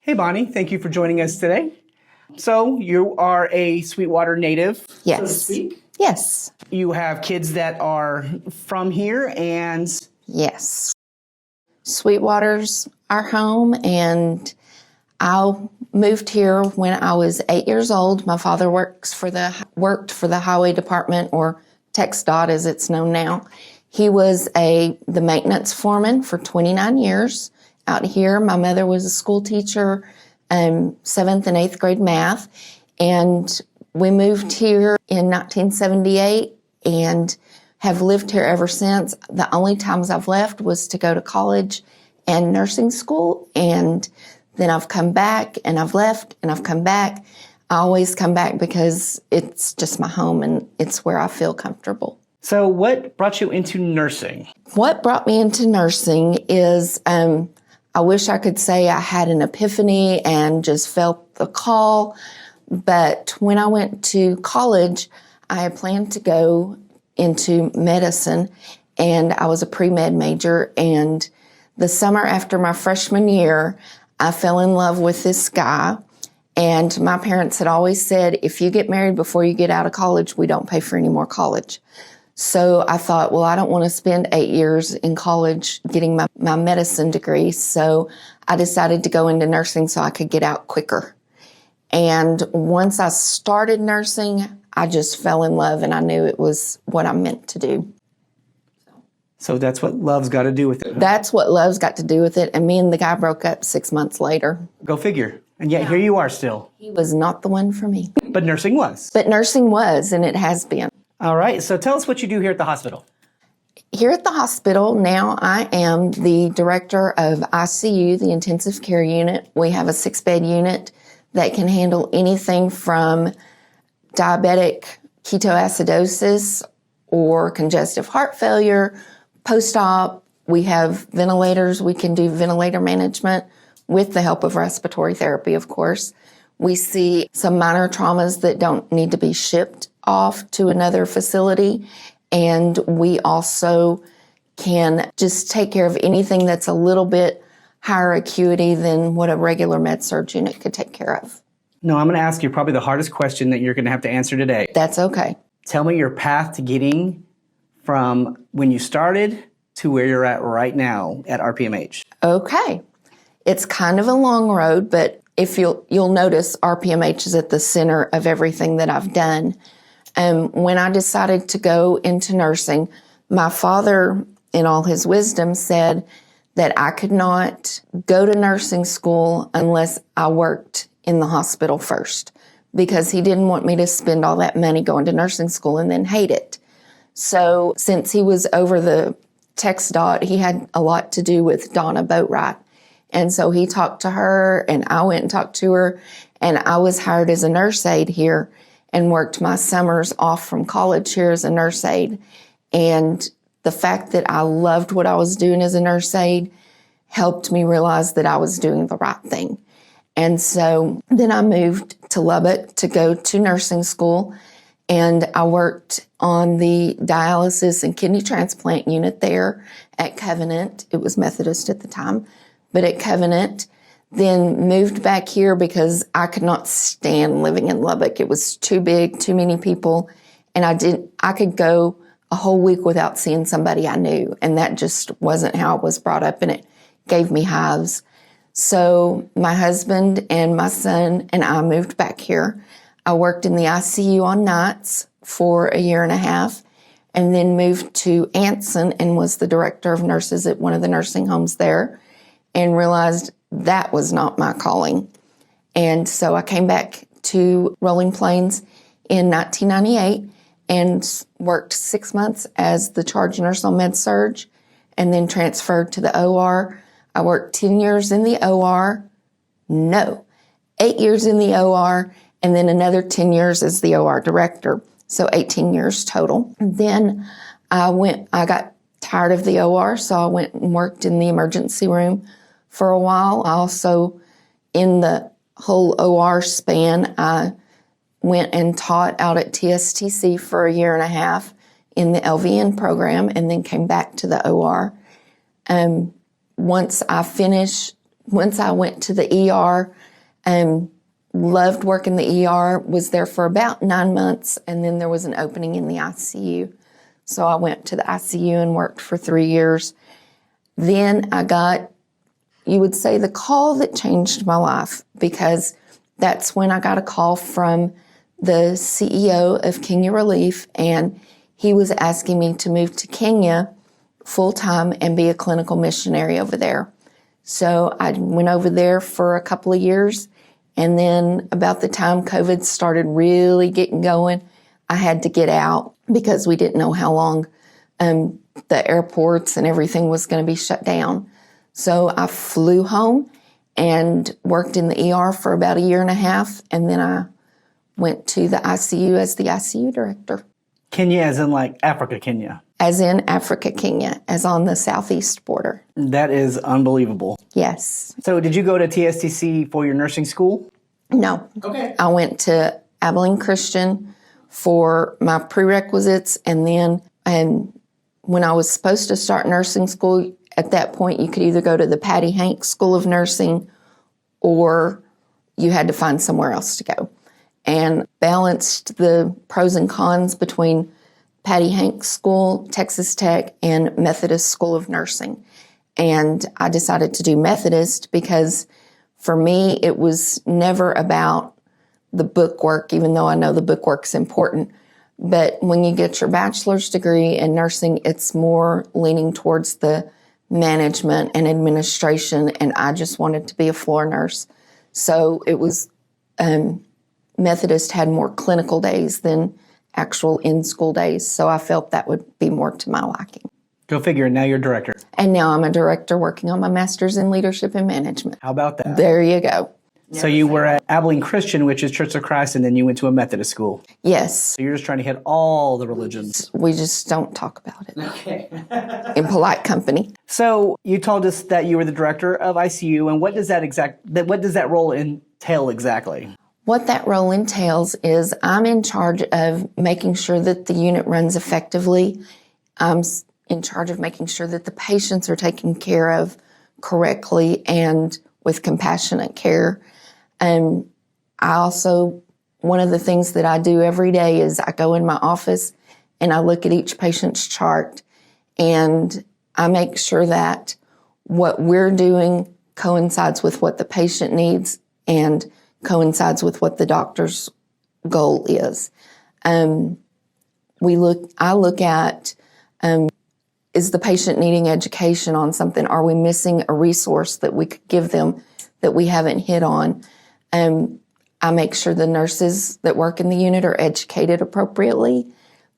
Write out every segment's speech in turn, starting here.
Hey, Bonnie, thank you for joining us today. So you are a Sweetwater native, Yes. so to speak. Yes. You have kids that are from here and... Yes. Sweetwater's our home, and I moved here when I was 8 years old. My father worked for the highway department, or TxDOT as it's known now. He was the maintenance foreman for 29 years out here. My mother was a school teacher, 7th and 8th grade math, and we moved here in 1978 and have lived here ever since. The only times I've left was to go to college and nursing school, and then I've come back and I've left and I've come back. I always come back because it's just my home and it's where I feel comfortable. So what brought you into nursing? What brought me into nursing is I wish I could say I had an epiphany and just felt the call, but when I went to college, I had planned to go into medicine, and I was a pre-med major, and the summer after my freshman year, I fell in love with this guy, and my parents had always said, if you get married before you get out of college, we don't pay for any more college. So I thought, well, I don't want to spend 8 years in college getting my medicine degree, so I decided to go into nursing so I could get out quicker. And once I started nursing, I just fell in love, and I knew it was what I meant to do. So that's what love's got to do with it. That's what love's got to do with it. And me and the guy broke up 6 months later. Go figure. And yet here you are still. He was not the one for me. But nursing was. But nursing was, and it has been. All right. So tell us what you do here at the hospital. Here at the hospital, now I am the director of ICU, the intensive care unit. We have a 6-bed unit that can handle anything from diabetic ketoacidosis or congestive heart failure. Post-op, we have ventilators. We can do ventilator management with the help of respiratory therapy, of course. We see some minor traumas that don't need to be shipped off to another facility. And we also can just take care of anything that's a little bit higher acuity than what a regular med-surg unit could take care of. No, I'm going to ask you probably the hardest question that you're going to have to answer today. That's okay. Tell me your path to getting from when you started to where you're at right now at RPMH. Okay. It's kind of a long road, but if you'll notice, RPMH is at the center of everything that I've done. When I decided to go into nursing, my father, in all his wisdom, said that I could not go to nursing school unless I worked in the hospital first, because he didn't want me to spend all that money going to nursing school and then hate it. So since he was over the TxDOT, he had a lot to do with Donna Boatright. And so he talked to her, and I went and talked to her, and I was hired as a nurse aide here and worked my summers off from college here as a nurse aide. And the fact that I loved what I was doing as a nurse aide helped me realize that I was doing the right thing. And so then I moved to Lubbock to go to nursing school, and I worked on the dialysis and kidney transplant unit there at Covenant. It was Methodist at the time, but at Covenant. Then moved back here because I could not stand living in Lubbock. It was too big, too many people, and I could go a whole week without seeing somebody I knew, and that just wasn't how I was brought up, and it gave me hives. So my husband and my son and I moved back here. I worked in the ICU on nights for a year and a half, and then moved to Anson and was the director of nurses at one of the nursing homes there, and realized that was not my calling. And so I came back to Rolling Plains in 1998 and worked 6 months as the charge nurse on med-surg, and then transferred to the OR. I worked 10 years in the OR. No, 8 years in the OR, and then another 10 years as the OR director. So 18 years total. Then I got tired of the OR, so I went and worked in the emergency room for a while. I also, in the whole OR span, I went and taught out at TSTC for a year and a half in the LVN program, and then came back to the OR. Once I finished once I went to the ER, loved working the ER, was there for about 9 months, and then there was an opening in the ICU. So I went to the ICU and worked for 3 years. Then I got, you would say, the call that changed my life, because that's when I got a call from the CEO of Kenya Relief, and he was asking me to move to Kenya full-time and be a clinical missionary over there. So I went over there for a couple of years, and then about the time COVID started really getting going, I had to get out because we didn't know how long the airports and everything was going to be shut down. So I flew home and worked in the ER for about 1.5 years, and then I went to the ICU as the ICU director. Kenya as in like Africa, Kenya? As in Africa, Kenya, as on the southeast border. That is unbelievable. Yes. So did you go to TSTC for your nursing school? No. Okay. I went to Abilene Christian for my prerequisites, and then when I was supposed to start nursing school, at that point you could either go to the Patty Hanks School of Nursing or you had to find somewhere else to go. And balanced the pros and cons between Patty Hanks School, Texas Tech, and Methodist School of Nursing. And I decided to do Methodist because for me, it was never about the bookwork, even though I know the bookwork's important. But when you get your bachelor's degree in nursing, it's more leaning towards the management and administration, and I just wanted to be a floor nurse. So it was, Methodist had more clinical days than actual in-school days, so I felt that would be more to my liking. Go figure, now you're director. And now I'm a director working on my master's in leadership and management. How about that? There you go. So you were at Abilene Christian, which is Church of Christ, and then you went to a Methodist school. Yes. So you're just trying to hit all the religions. We just don't talk about it. Okay. In polite company. So you told us that you were the director of ICU, and what does that role entail exactly? What that role entails is I'm in charge of making sure that the unit runs effectively. I'm in charge of making sure that the patients are taken care of correctly and with compassionate care. I also, one of the things that I do every day is I go in my office and I look at each patient's chart and I make sure that what we're doing coincides with what the patient needs and coincides with what the doctor's goal is. I look at, is the patient needing education on something? Are we missing a resource that we could give them that we haven't hit on? I make sure the nurses that work in the unit are educated appropriately,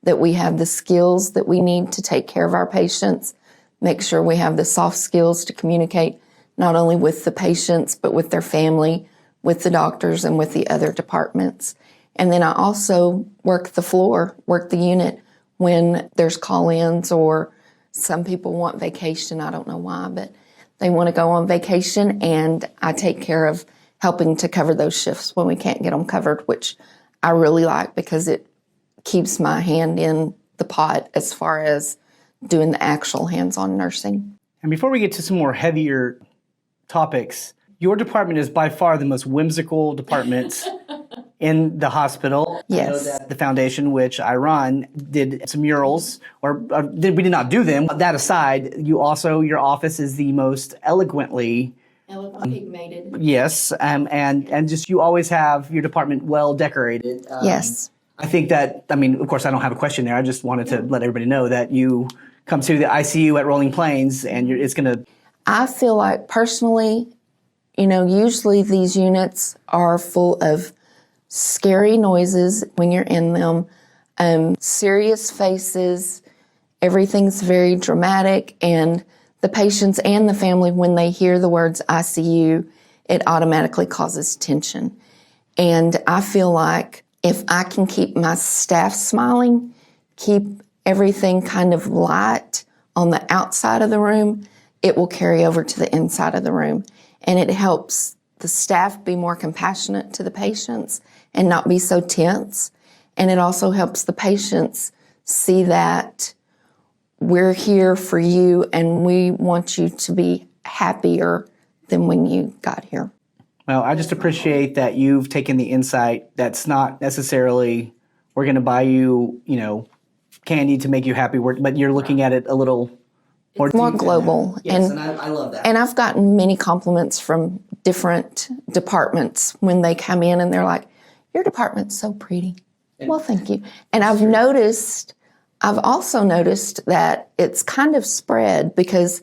that we have the skills that we need to take care of our patients, make sure we have the soft skills to communicate not only with the patients, but with their family, with the doctors, and with the other departments. And then I also work the floor, work the unit when there's call-ins or some people want vacation. I don't know why, but they want to go on vacation, and I take care of helping to cover those shifts when we can't get them covered, which I really like because it keeps my hand in the pot as far as doing the actual hands-on nursing. And before we get to some more heavier topics, your department is by far the most whimsical department in the hospital. Yes. I know that the foundation, which I run, did some murals, we did not do them. That aside, your office is the most eloquently pigmented. Yes, and just you always have your department well decorated. Yes. I think that, of course, I don't have a question there. I just wanted to let everybody know that you come to the ICU at Rolling Plains, and it's going to... I feel like, personally, usually these units are full of scary noises when you're in them, serious faces, everything's very dramatic, and the patients and the family, when they hear the words ICU, it automatically causes tension. And I feel like if I can keep my staff smiling, keep everything kind of light on the outside of the room, it will carry over to the inside of the room. And it helps the staff be more compassionate to the patients and not be so tense. And it also helps the patients see that we're here for you and we want you to be happier than when you got here. Well, I just appreciate that you've taken the insight that's not necessarily we're going to buy you, candy to make you happy, but you're looking at it a little more global. Yes, and I love that. And I've gotten many compliments from different departments when they come in and they're like, your department's so pretty. Well, thank you. And I've also noticed that it's kind of spread because,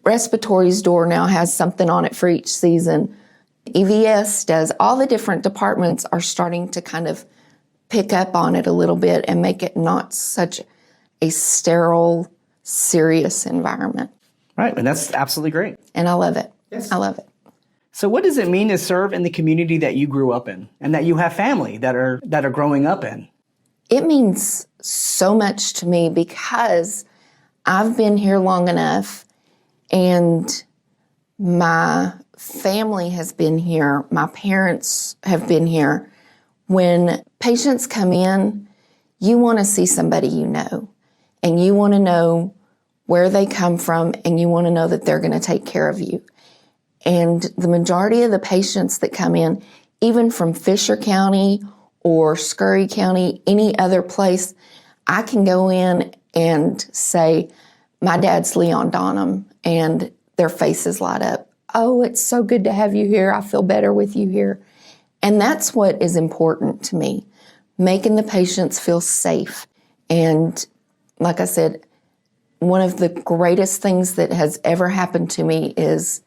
Respiratory's door now has something on it for each season. EVS does. All the different departments are starting to kind of pick up on it a little bit and make it not such a sterile, serious environment. Right, and that's absolutely great. And I love it. Yes. I love it. So what does it mean to serve in the community that you grew up in and that you have family that are growing up in? It means so much to me because I've been here long enough and my family has been here. My parents have been here. When patients come in, you want to see somebody you know, and you want to know where they come from, and you want to know that they're going to take care of you. And the majority of the patients that come in, even from Fisher County or Scurry County, any other place, I can go in and say, my dad's Leon Donham, and their faces light up. Oh, it's so good to have you here. I feel better with you here. And that's what is important to me, making the patients feel safe. And like I said, one of the greatest things that has ever happened to me is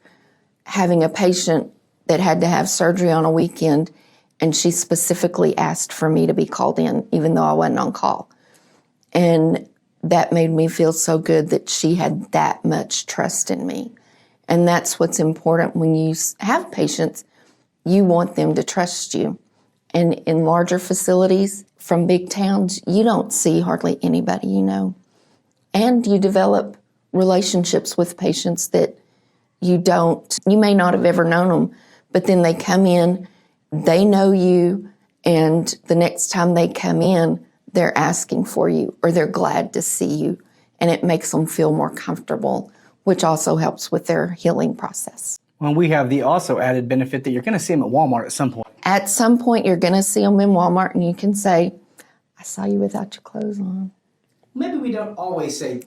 having a patient that had to have surgery on a weekend, and she specifically asked for me to be called in, even though I wasn't on call. And that made me feel so good that she had that much trust in me. And that's what's important when you have patients. You want them to trust you. And in larger facilities from big towns, you don't see hardly anybody you know. And you develop relationships with patients that you may not have ever known them, but then they come in, they know you, and the next time they come in, they're asking for you or they're glad to see you, and it makes them feel more comfortable, which also helps with their healing process. Well, we have the also added benefit that you're going to see them at Walmart at some point. At some point, you're going to see them in Walmart, and you can say, I saw you without your clothes on. Maybe we don't always say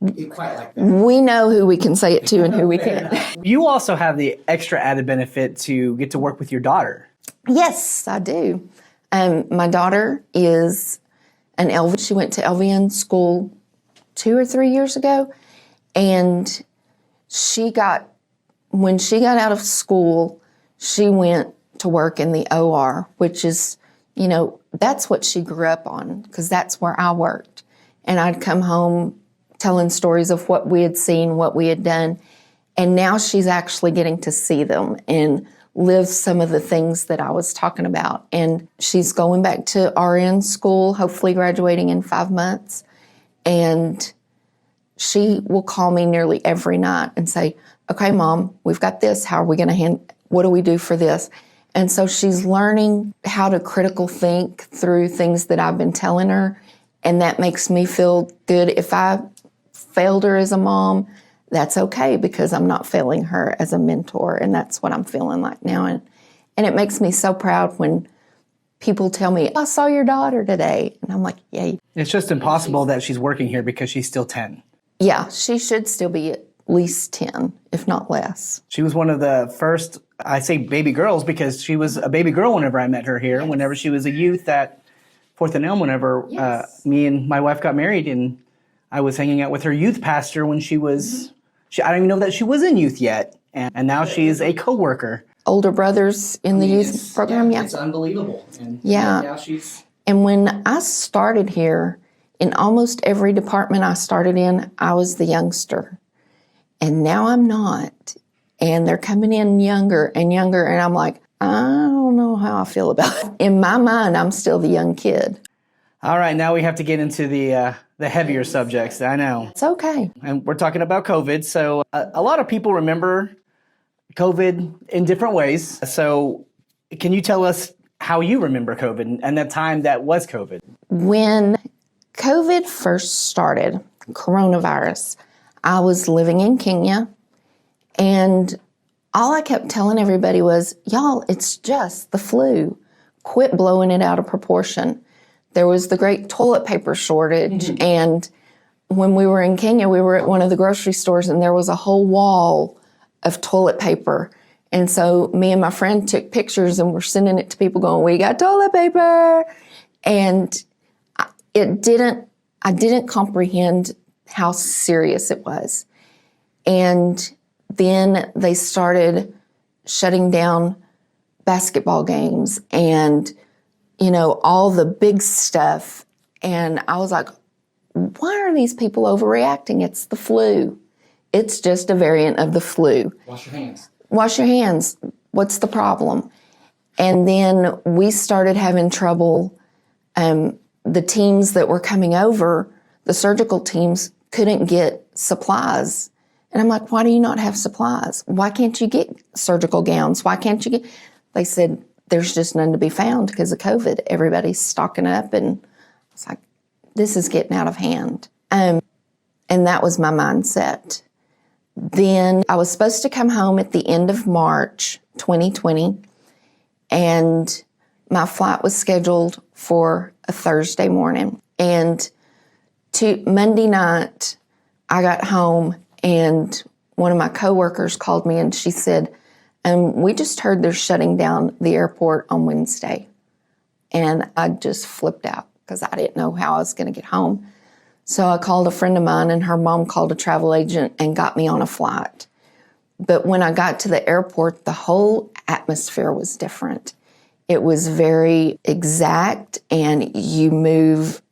it quite like that. We know who we can say it to and who we can't. You also have the extra added benefit to get to work with your daughter. Yes, I do. My daughter is an LV. She went to LVN school 2 or 3 years ago, and when she got out of school, she went to work in the OR, which is, that's what she grew up on, because that's where I worked. And I'd come home telling stories of what we had seen, what we had done, and now she's actually getting to see them and live some of the things that I was talking about. And she's going back to RN school, hopefully graduating in 5 months. And she will call me nearly every night and say, okay, Mom, we've got this. How are we going to what do we do for this? And so she's learning how to critical think through things that I've been telling her. And that makes me feel good. If I failed her as a mom, that's okay, because I'm not failing her as a mentor. And that's what I'm feeling like now. And it makes me so proud when people tell me, I saw your daughter today. And I'm like, yay. It's just impossible that she's working here because she's still 10. Yeah, she should still be at least 10, if not less. She was one of the first, I say baby girls, because she was a baby girl whenever I met her here, yes. Whenever she was a youth at 4th and Elm, whenever yes. Me and my wife got married, and I was hanging out with her youth pastor when she was, I don't even know that she was in youth yet, and now she is a coworker. Older brothers in the youth program, yeah. It's unbelievable. And now she's... And when I started here, in almost every department I started in, I was the youngster. And now I'm not. And they're coming in younger and younger, and I'm like, I don't know how I feel about it. In my mind, I'm still the young kid. All right, now we have to get into the heavier subjects. I know. It's okay. And we're talking about COVID. So a lot of people remember COVID in different ways. So can you tell us how you remember COVID and that time that was COVID? When COVID first started, coronavirus, I was living in Kenya, And all I kept telling everybody was, y'all, it's just the flu. Quit blowing it out of proportion. There was the great toilet paper shortage. Mm-hmm. And when we were in Kenya, we were at one of the grocery stores and there was a whole wall of toilet paper. And so me and my friend took pictures and we're sending it to people going, we got toilet paper. And I didn't comprehend how serious it was. And then they started shutting down basketball games and, all the big stuff. And I was like, why are these people overreacting? It's the flu. It's just a variant of the flu. Wash your hands. Wash your hands. What's the problem? And then we started having trouble. The teams that were coming over, the surgical teams, couldn't get supplies. And I'm like, why do you not have supplies? Why can't you get surgical gowns? Why can't you get... They said, there's just none to be found because of COVID. Everybody's stocking up. And it's like, this is getting out of hand. And that was my mindset. Then I was supposed to come home at the end of March 2020. And my flight was scheduled for a Thursday morning. And Monday night, I got home and one of my coworkers called me and she said, we just heard they're shutting down the airport on Wednesday. And I just flipped out because I didn't know how I was going to get home. So I called a friend of mine and her mom called a travel agent and got me on a flight. But when I got to the airport, the whole atmosphere was different. It was very exact and you move,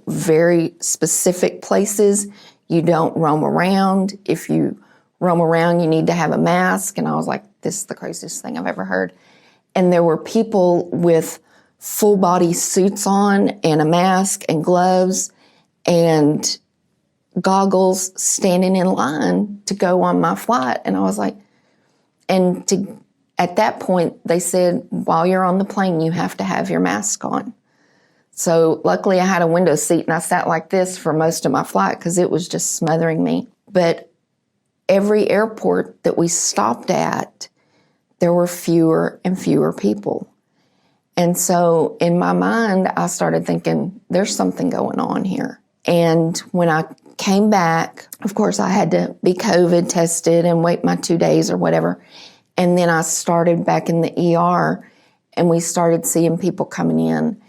very specific places. You don't roam around. If you roam around, you need to have a mask. And I was like, this is the craziest thing I've ever heard. And there were people with full body suits on and a mask and gloves and goggles standing in line to go on my flight. And I was like, at that point, they said, while you're on the plane, you have to have your mask on. So luckily I had a window seat and I sat like this for most of my flight because it was just smothering me. But every airport that we stopped at, there were fewer and fewer people. And so in my mind, I started thinking, there's something going on here. And when I came back, of course, I had to be COVID tested and wait my 2 days or whatever. And then I started back in the ER and we started seeing people coming in.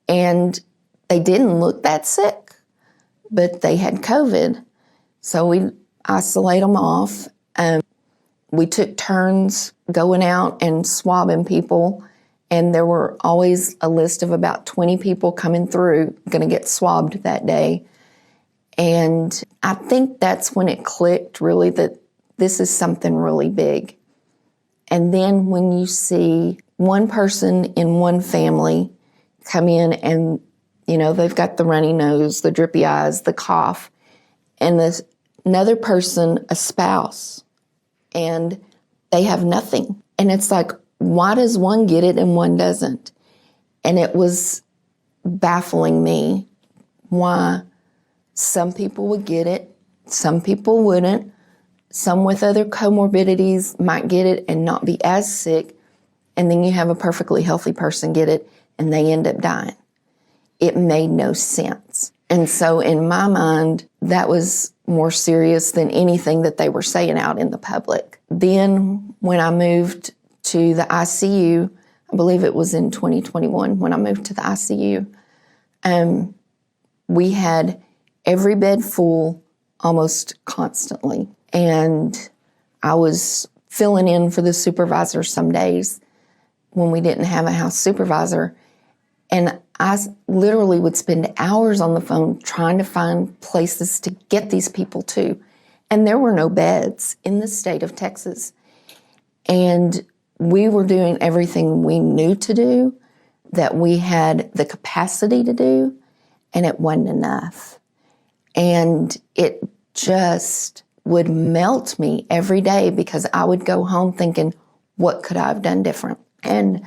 And they didn't look that sick, but they had COVID. So we isolate them off. We took turns going out and swabbing people. And there were always a list of about 20 people coming through, going to get swabbed that day. And I think that's when it clicked really that this is something really big. And then when you see one person in one family come in and, they've got the runny nose, the drippy eyes, the cough, and this another person, a spouse, and they have nothing. And it's like, why does one get it and one doesn't? And it was baffling me why some people would get it, some people wouldn't. Some with other comorbidities might get it and not be as sick. And then you have a perfectly healthy person get it and they end up dying. It made no sense. And so in my mind, that was more serious than anything that they were saying out in the public. Then when I moved to the ICU, I believe it was in 2021 when I moved to the ICU, we had every bed full almost constantly. And I was filling in for the supervisor some days when we didn't have a house supervisor. And I literally would spend hours on the phone trying to find places to get these people to. And there were no beds in the state of Texas. And we were doing everything we knew to do, that we had the capacity to do, and it wasn't enough. And it just would melt me every day because I would go home thinking, what could I have done different? And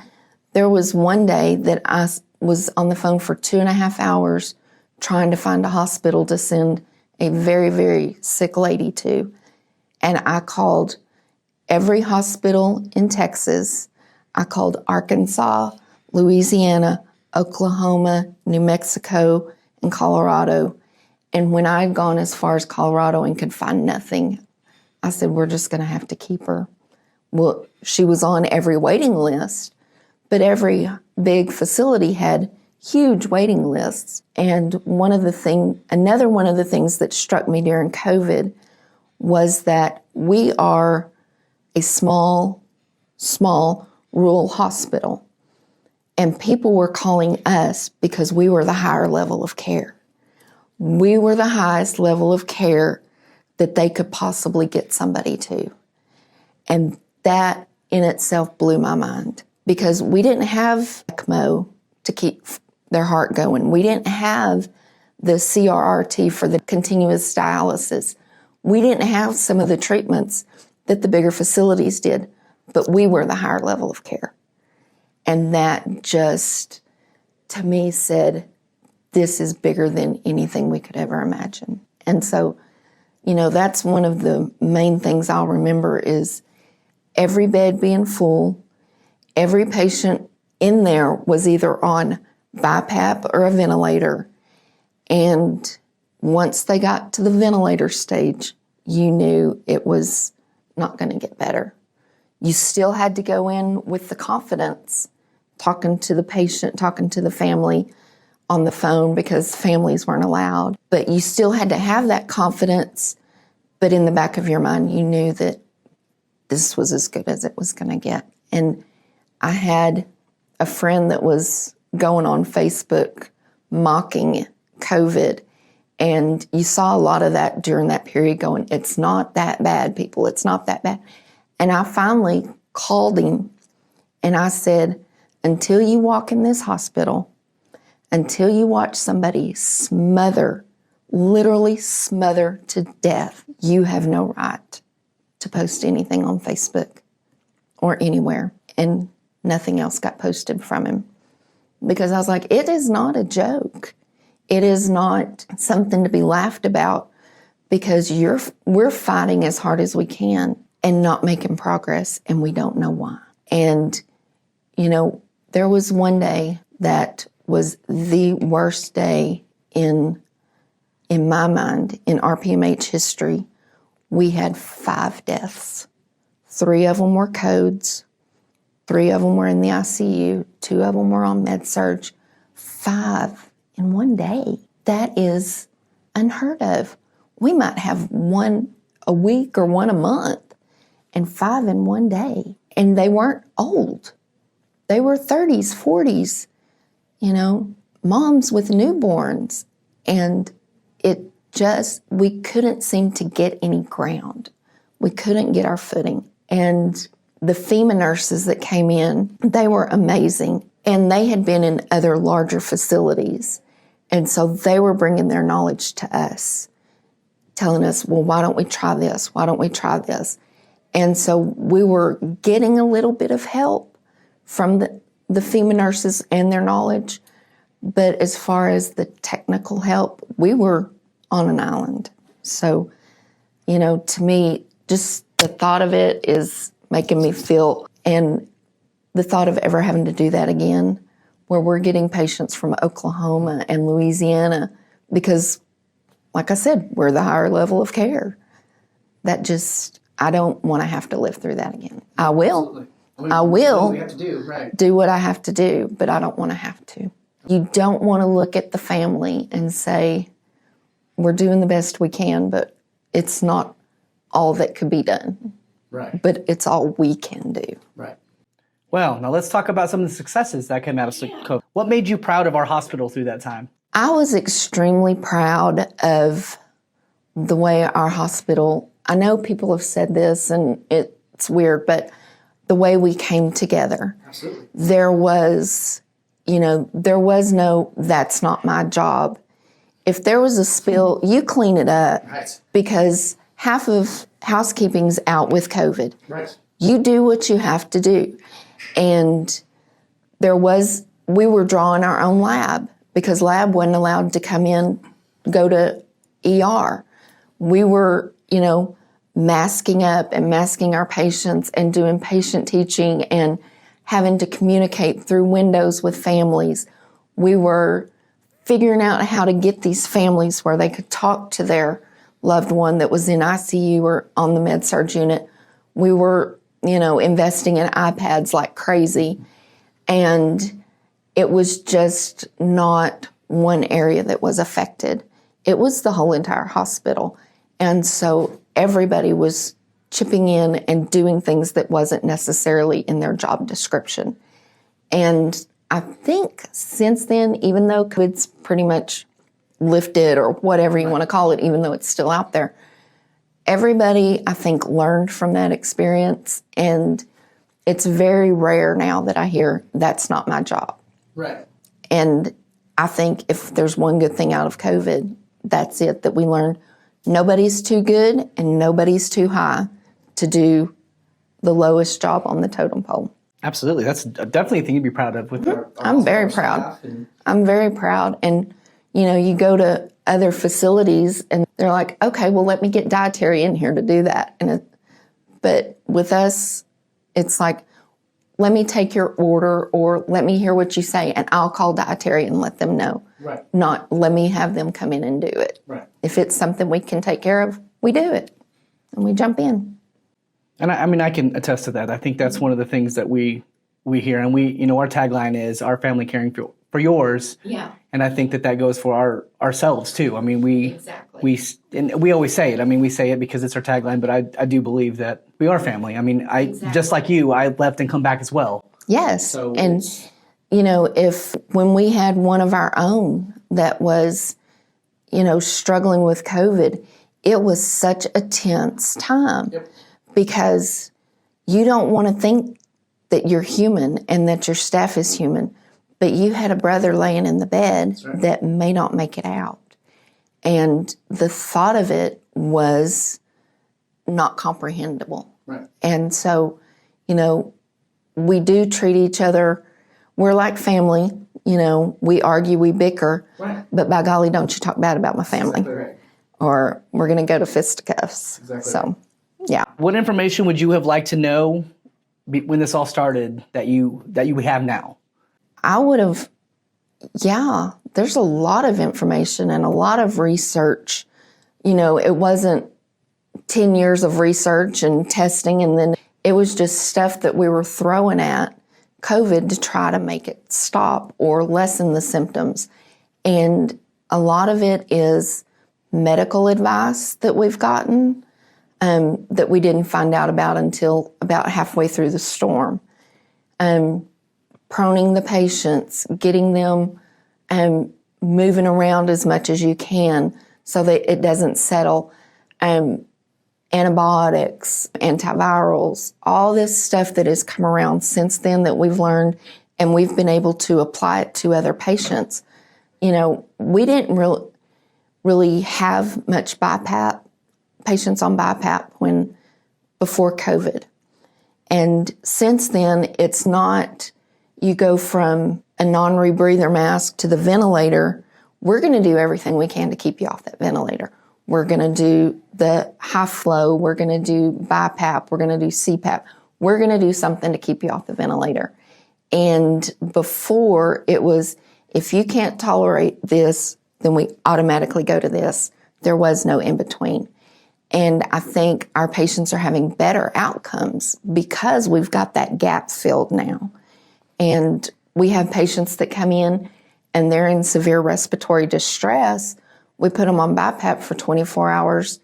there was one day that I was on the phone for 2.5 hours trying to find a hospital to send a very, very sick lady to. And I called every hospital in Texas. I called Arkansas, Louisiana, Oklahoma, New Mexico, and Colorado. And when I had gone as far as Colorado and could find nothing, I said, we're just going to have to keep her. Well, she was on every waiting list, but every big facility had huge waiting lists. And another one of the things that struck me during COVID was that we are a small rural hospital. And people were calling us because we were the higher level of care. We were the highest level of care that they could possibly get somebody to. And that in itself blew my mind because we didn't have ECMO to keep their heart going. We didn't have the CRRT for the continuous dialysis. We didn't have some of the treatments that the bigger facilities did, but we were the higher level of care. And that just, to me, said, this is bigger than anything we could ever imagine. And so, that's one of the main things I'll remember is every bed being full, every patient in there was either on BiPAP or a ventilator. And once they got to the ventilator stage, you knew it was not going to get better. You still had to go in with the confidence, talking to the patient, talking to the family on the phone because families weren't allowed. But you still had to have that confidence. But in the back of your mind, you knew that this was as good as it was going to get. And I had a friend that was going on Facebook mocking COVID. And you saw a lot of that during that period going, it's not that bad, people. It's not that bad. And I finally called him and I said, until you walk in this hospital, until you watch somebody literally smother to death, you have no right to post anything on Facebook or anywhere. And nothing else got posted from him because I was like, it is not a joke. It is not something to be laughed about because we're fighting as hard as we can and not making progress, and we don't know why. And, there was one day that was the worst day in my mind, in RPMH history. We had 5 deaths. 3 of them were codes. 3 of them were in the ICU. 2 of them were on med-surg. 5 in one day. That is unheard of. We might have 1 a week or 1 a month, and 5 in one day. And they weren't old. They were 30s, 40s, moms with newborns. And we couldn't seem to get any ground. We couldn't get our footing. And the FEMA nurses that came in, they were amazing. And they had been in other larger facilities. And so they were bringing their knowledge to us, telling us, well, why don't we try this? Why don't we try this? And so we were getting a little bit of help from the FEMA nurses and their knowledge. But as far as the technical help, we were on an island. So, to me, just the thought of it is making me feel, and the thought of ever having to do that again, where we're getting patients from Oklahoma and Louisiana, because, like I said, we're the higher level of care. I don't want to have to live through that again. I will. I will we have to do, right. do what I have to do, but I don't want to have to. You don't want to look at the family and say, we're doing the best we can, but it's not all that could be done. Right. But it's all we can do. Right. Well, now let's talk about some of the successes that came out of COVID. What made you proud of our hospital through that time? I was extremely proud of the way our hospital, I know people have said this and it's weird, but the way we came together. Absolutely. There was no, that's not my job. If there was a spill, you clean it up. Right. Because half of housekeeping's out with COVID. Right. You do what you have to do. And we were drawing our own lab because lab wasn't allowed to come in, go to ER. We were, masking up and masking our patients and doing patient teaching and having to communicate through windows with families. We were figuring out how to get these families where they could talk to their loved one that was in ICU or on the med-surg unit. We were, investing in iPads like crazy. And it was just not one area that was affected. It was the whole entire hospital. And so everybody was chipping in and doing things that wasn't necessarily in their job description. And I think since then, even though COVID's pretty much lifted or whatever you want to call it, even though it's still out there, everybody, I think, learned from that experience. And it's very rare now that I hear, that's not my job. Right. And I think if there's one good thing out of COVID, that's it, that we learned nobody's too good and nobody's too high to do the lowest job on the totem pole. Absolutely. That's definitely a thing you'd be proud of. With I'm very proud. I'm very proud. And, you go to other facilities and they're like, okay, well, let me get dietary in here to do that. But with us, it's like, let me take your order or let me hear what you say and I'll call dietary and let them know. Right. Not let me have them come in and do it. Right. If it's something we can take care of, we do it and we jump in. And I can attest to that. I think that's one of the things that we hear. And our tagline is our family caring for yours. Yeah. And I think that goes for ourselves too. Exactly. we always say it. We say it because it's our tagline, but I do believe that we are family. Just like you, I left and come back as well. Yes. So and, if when we had one of our own that was, struggling with COVID, it was such a tense time. Yep. Because you don't want to think that you're human and that your staff is human, but you had a brother laying in the bed that may not make it out. And the thought of it was not comprehensible. Right. And so, we do treat each other, we're like family, we argue, we bicker, right. But by golly, don't you talk bad about my family. Exactly right. Or we're going to go to fisticuffs. Exactly so, right. Yeah. What information would you have liked to know when this all started that you have now? I would have, there's a lot of information and a lot of research. It wasn't 10 years of research and testing, and then it was just stuff that we were throwing at COVID to try to make it stop or lessen the symptoms. And a lot of it is medical advice that we've gotten that we didn't find out about until about halfway through the storm. Proning the patients, getting them moving around as much as you can so that it doesn't settle. Antibiotics, antivirals, all this stuff that has come around since then that we've learned and we've been able to apply it to other patients. We didn't really have much BiPAP, patients on BiPAP before COVID. And since then, it's not, you go from a non-rebreather mask to the ventilator. We're going to do everything we can to keep you off that ventilator. We're going to do the high flow. We're going to do BiPAP. We're going to do CPAP. We're going to do something to keep you off the ventilator. And before it was, if you can't tolerate this, then we automatically go to this. There was no in between. And I think our patients are having better outcomes because we've got that gap filled now. And we have patients that come in and they're in severe respiratory distress. We put them on BiPAP for 24 hours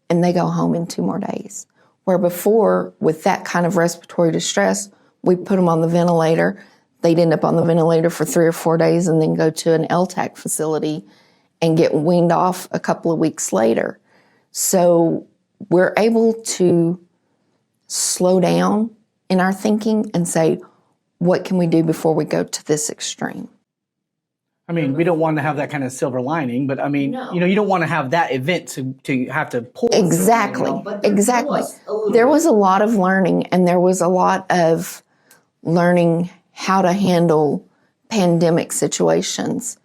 and they go home in 2 more days. Where before, with that kind of respiratory distress, we put them on the ventilator. They'd end up on the ventilator for 3 or 4 days and then go to an LTAC facility and get weaned off a couple of weeks later. So we're able to slow down in our thinking and say, what can we do before we go to this extreme? We don't want to have that kind of silver lining, but No. you don't want to have that event to have to pull. Exactly. Exactly. There was a lot of learning, and there was a lot of learning how to handle pandemic situations.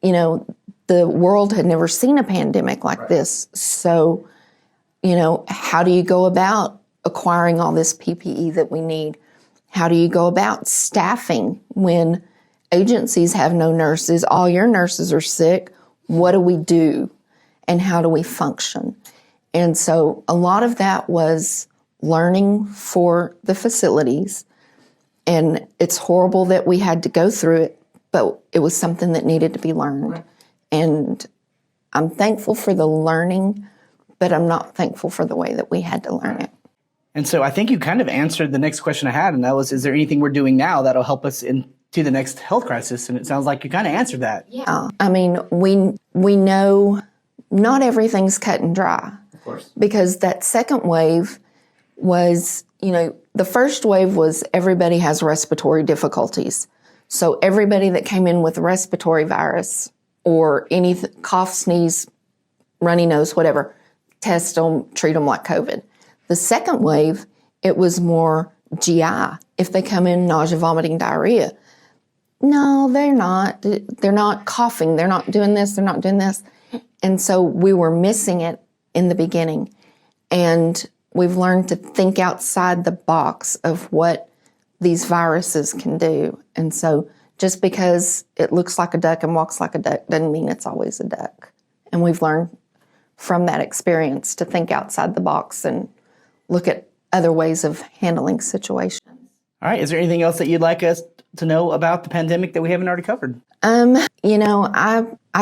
The world had never seen a pandemic like this. So, how do you go about acquiring all this PPE that we need? How do you go about staffing when agencies have no nurses? All your nurses are sick. What do we do? And how do we function? And so a lot of that was learning for the facilities. And it's horrible that we had to go through it, but it was something that needed to be learned. Right. And I'm thankful for the learning, but I'm not thankful for the way that we had to learn it. And so I think you kind of answered the next question I had, and that was, is there anything we're doing now that'll help us into the next health crisis? And it sounds like you kind of answered that. Yeah. I mean, we know not everything's cut and dry. Of course. Because that second wave was, the first wave was everybody has respiratory difficulties. So everybody that came in with a respiratory virus or any cough, sneeze, runny nose, whatever, test them, treat them like COVID. The second wave, it was more GI. If they come in nausea, vomiting, diarrhea, no, they're not. They're not coughing. They're not doing this. They're not doing this. And so we were missing it in the beginning. And we've learned to think outside the box of what these viruses can do. And so just because it looks like a duck and walks like a duck doesn't mean it's always a duck. And we've learned from that experience to think outside the box and look at other ways of handling situations. All right. Is there anything else that you'd like us to know about the pandemic that we haven't already covered? I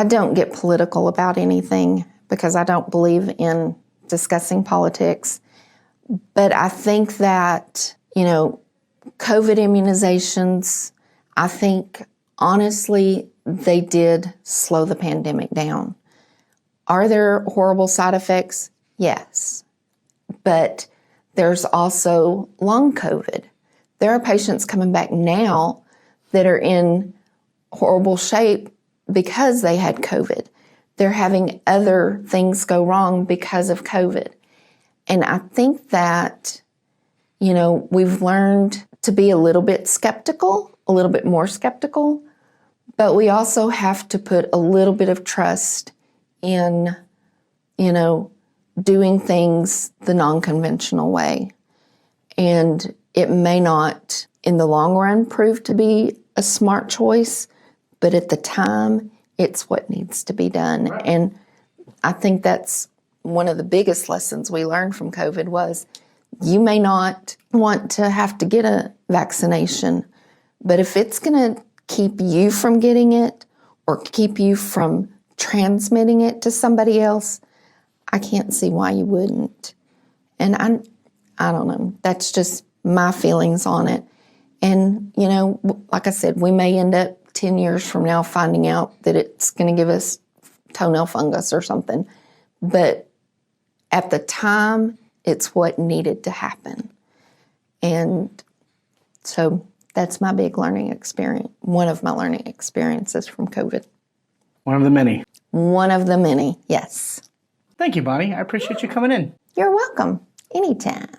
don't get political about anything because I don't believe in discussing politics. But I think that, COVID immunizations, I think, honestly, they did slow the pandemic down. Are there horrible side effects? Yes. But there's also long COVID. There are patients coming back now that are in horrible shape because they had COVID. They're having other things go wrong because of COVID. And I think that, we've learned to be a little bit skeptical, a little bit more skeptical, but we also have to put a little bit of trust in, doing things the non-conventional way. And it may not, in the long run, prove to be a smart choice, but at the time, it's what needs to be done. Right. And I think that's one of the biggest lessons we learned from COVID was you may not want to have to get a vaccination, but if it's going to keep you from getting it or keep you from transmitting it to somebody else, I can't see why you wouldn't. And I don't know. That's just my feelings on it. And, like I said, we may end up 10 years from now finding out that it's going to give us toenail fungus or something. But at the time, it's what needed to happen. And so that's my big learning experience, one of my learning experiences from COVID. One of the many. One of the many, yes. Thank you, Bonnie. I appreciate you coming in. You're welcome. Anytime.